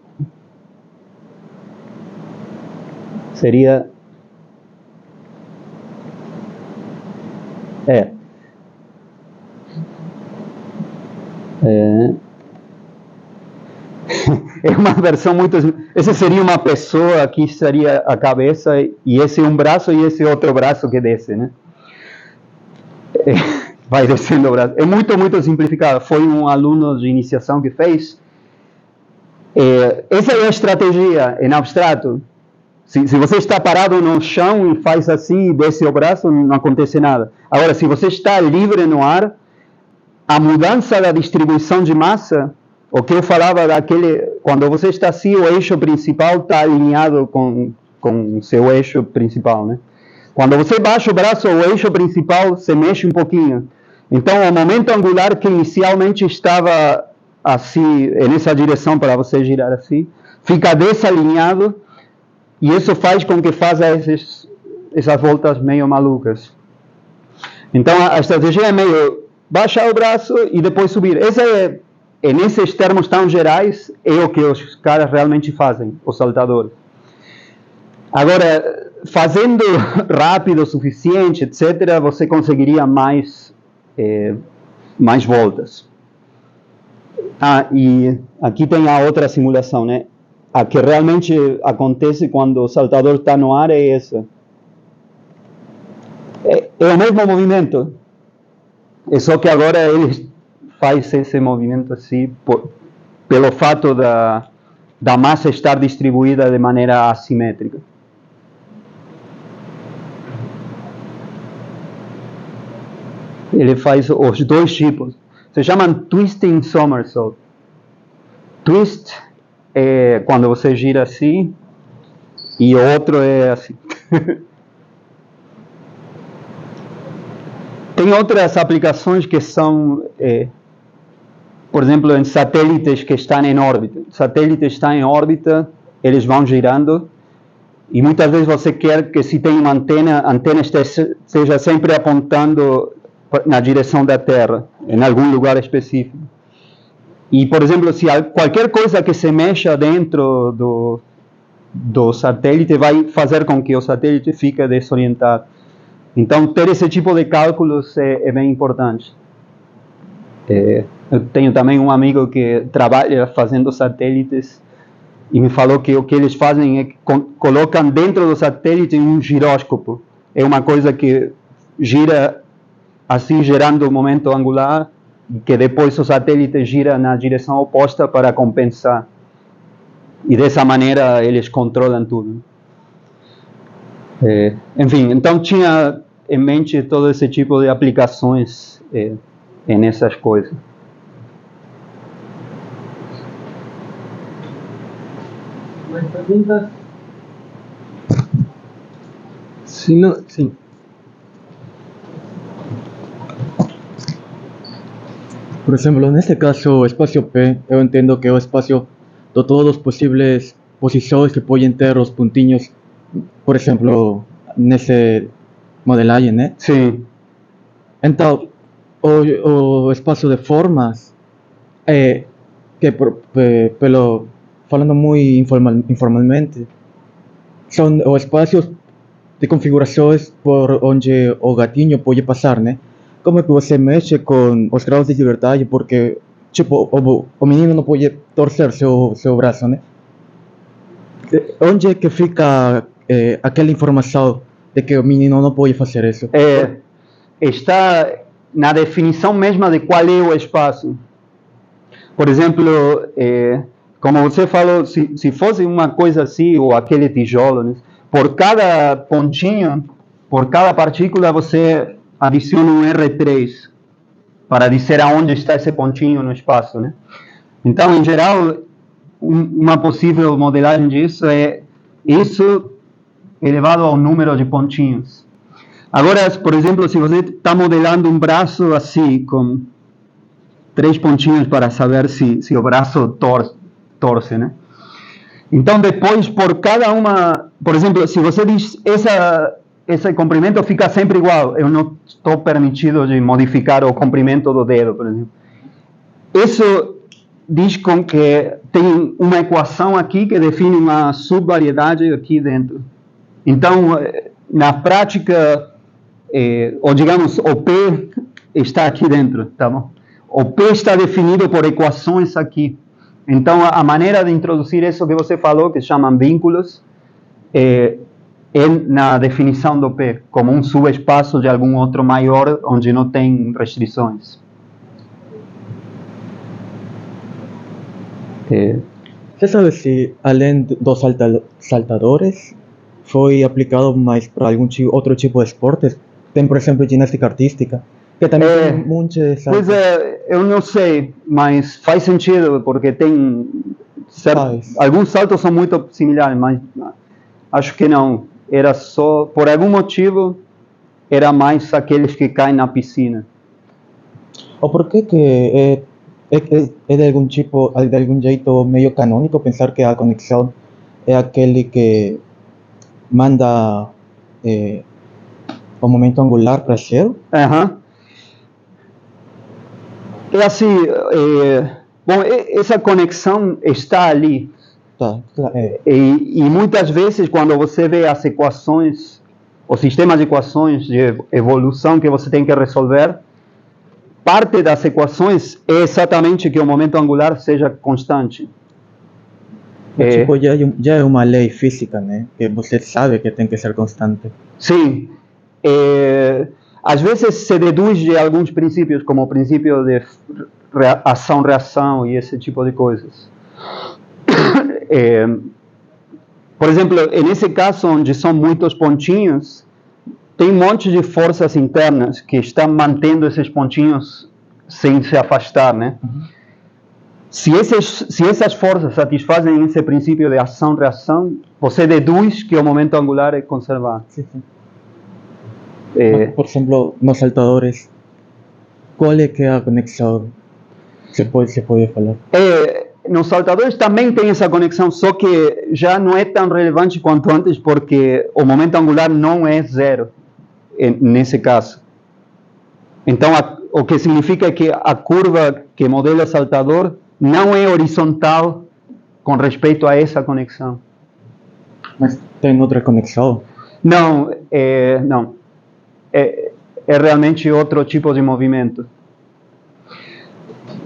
seria é uma versão muito... Essa seria uma pessoa, aqui seria a cabeça, e esse é um braço e esse outro braço que desce, né? Vai descendo o braço. É muito, muito simplificado. Foi um aluno de iniciação que fez. Essa é a estratégia em abstrato. Se você está parado no chão e faz assim e desce o braço, não acontece nada. Agora, se você está livre no ar, a mudança da distribuição de massa, o que eu falava quando você está assim, o eixo principal está alinhado com o seu eixo principal, né? Quando você baixa o braço, o eixo principal se mexe um pouquinho. Então, o momento angular que inicialmente estava assim, nessa direção para você girar assim, fica desalinhado, e isso faz com que faça essas voltas meio malucas. Então, a estratégia é meio baixar o braço e depois subir. Nesses termos tão gerais, é o que os caras realmente fazem, os saltadores. Agora, fazendo rápido o suficiente, etc., você conseguiria mais voltas. E aqui tem a outra simulação, né? A que realmente acontece quando o saltador está no ar é essa. É o mesmo movimento. É só que agora ele faz esse movimento assim, pelo fato da massa estar distribuída de maneira assimétrica. Ele faz os dois tipos. Se chamam twisting somersault. Twist é quando você gira assim e o outro é assim. Tem outras aplicações que são, por exemplo, em satélites que estão em órbita. Satélites estão em órbita, eles vão girando e muitas vezes você quer que, se tem uma antena, a antena esteja sempre apontando na direção da Terra, em algum lugar específico. E, por exemplo, se qualquer coisa que se mexa dentro do satélite vai fazer com que o satélite fique desorientado. Então, ter esse tipo de cálculos é bem importante. Eu tenho também um amigo que trabalha fazendo satélites e me falou que o que eles fazem é que colocam dentro do satélite um giróscopo. É uma coisa que gira assim, gerando o momento angular, e que depois o satélite gira na direção oposta para compensar. E dessa maneira eles controlam tudo. Enfim, então tinha em mente todo esse tipo de aplicações nessas coisas. Mais perguntas? Sim. Por exemplo, neste caso, o espaço P, eu entendo que é o espaço de todas as possíveis posições que podem ter os pontinhos, por exemplo, nesse modelagem, né? Sim. Então, o espaço de formas, falando muito informalmente, são os espaços de configurações por onde o gatinho pode passar, né? Como é que você mexe com os graus de liberdade, porque, tipo, o menino não pode torcer seu braço, né? Onde é que fica aquela informação de que o menino não pode fazer isso? Está na definição mesma de qual é o espaço. Por exemplo, como você falou, se fosse uma coisa assim, ou aquele tijolo, né? Por cada pontinho, por cada partícula, você adiciona um R3 para dizer aonde está esse pontinho no espaço, né? Então, em geral, uma possível modelagem disso é isso elevado ao número de pontinhos. Agora, por exemplo, se você está modelando um braço assim, com 3 pontinhos para saber se o braço torce, né? Então, depois, por cada uma... Por exemplo, se você diz esse comprimento fica sempre igual, eu não estou permitido de modificar o comprimento do dedo, por exemplo. Isso diz com que tem uma equação aqui que define uma subvariedade aqui dentro. Então, na prática, ou digamos, o P está aqui dentro, tá bom? O P está definido por equações aqui. Então, a maneira de introduzir isso que você falou, que chamam vínculos, é na definição do P, como um subespaço de algum outro maior, onde não tem restrições. Você sabe se, além dos saltadores, foi aplicado mais para algum outro tipo de esportes? Tem, por exemplo, ginástica artística, que também tem muitos saltos. Pois eu não sei, mas faz sentido, porque tem alguns saltos são muito similares, mas acho que não. Era só, por algum motivo, era mais aqueles que caem na piscina. Ou por que é de algum tipo, de algum jeito meio canônico pensar que a conexão é aquele que manda o momento angular para zero? É assim, bom, essa conexão está ali. E muitas vezes, quando você vê as equações, os sistemas de equações de evolução que você tem que resolver, parte das equações é exatamente que o momento angular seja constante. Tipo, já é uma lei física, né? Que você sabe que tem que ser constante. Sim. Às vezes se deduz de alguns princípios, como o princípio de ação-reação e esse tipo de coisas. Por exemplo, nesse caso onde são muitos pontinhos, tem um monte de forças internas que estão mantendo esses pontinhos sem se afastar, né? Se essas forças satisfazem esse princípio de ação-reação, você deduz que o momento angular é conservado. Sí, sí. Mas, por exemplo, nos saltadores, qual é que é a conexão? Se pode falar. Nos saltadores também tem essa conexão, só que já não é tão relevante quanto antes, porque o momento angular não é zero nesse caso. Então, o que significa que a curva que modela o saltador não é horizontal com respeito a essa conexão. Mas tem outra conexão? Não. É realmente outro tipo de movimento.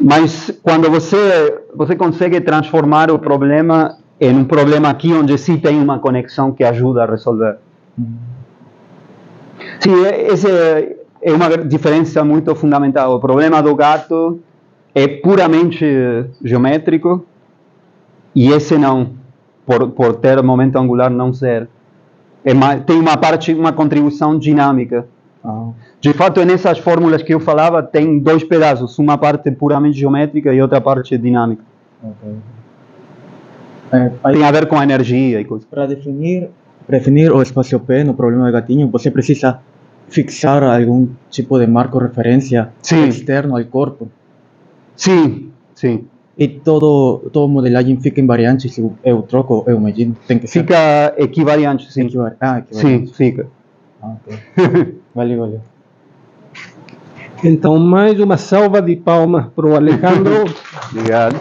Mas quando você consegue transformar o problema em um problema aqui onde sim tem uma conexão que ajuda a resolver. Sim, essa é uma diferença muito fundamental. O problema do gato é puramente geométrico e esse não, por ter o momento angular não ser. Tem uma contribuição dinâmica. De fato, nessas fórmulas que eu falava, tem dois pedaços, uma parte puramente geométrica e outra parte dinâmica. Tem a ver com a energia e coisas. Para definir o espaço P no problema do gatinho, você precisa fixar algum tipo de marco referência externo ao corpo. Sim. E todo modelagem fica invariante se eu troco, eu imagino. Tem que ser. Fica equivariante, sim. Equivariante. Sim, fica. Okay. Valeu. Então, mais uma salva de palmas para o Alejandro. Obrigado.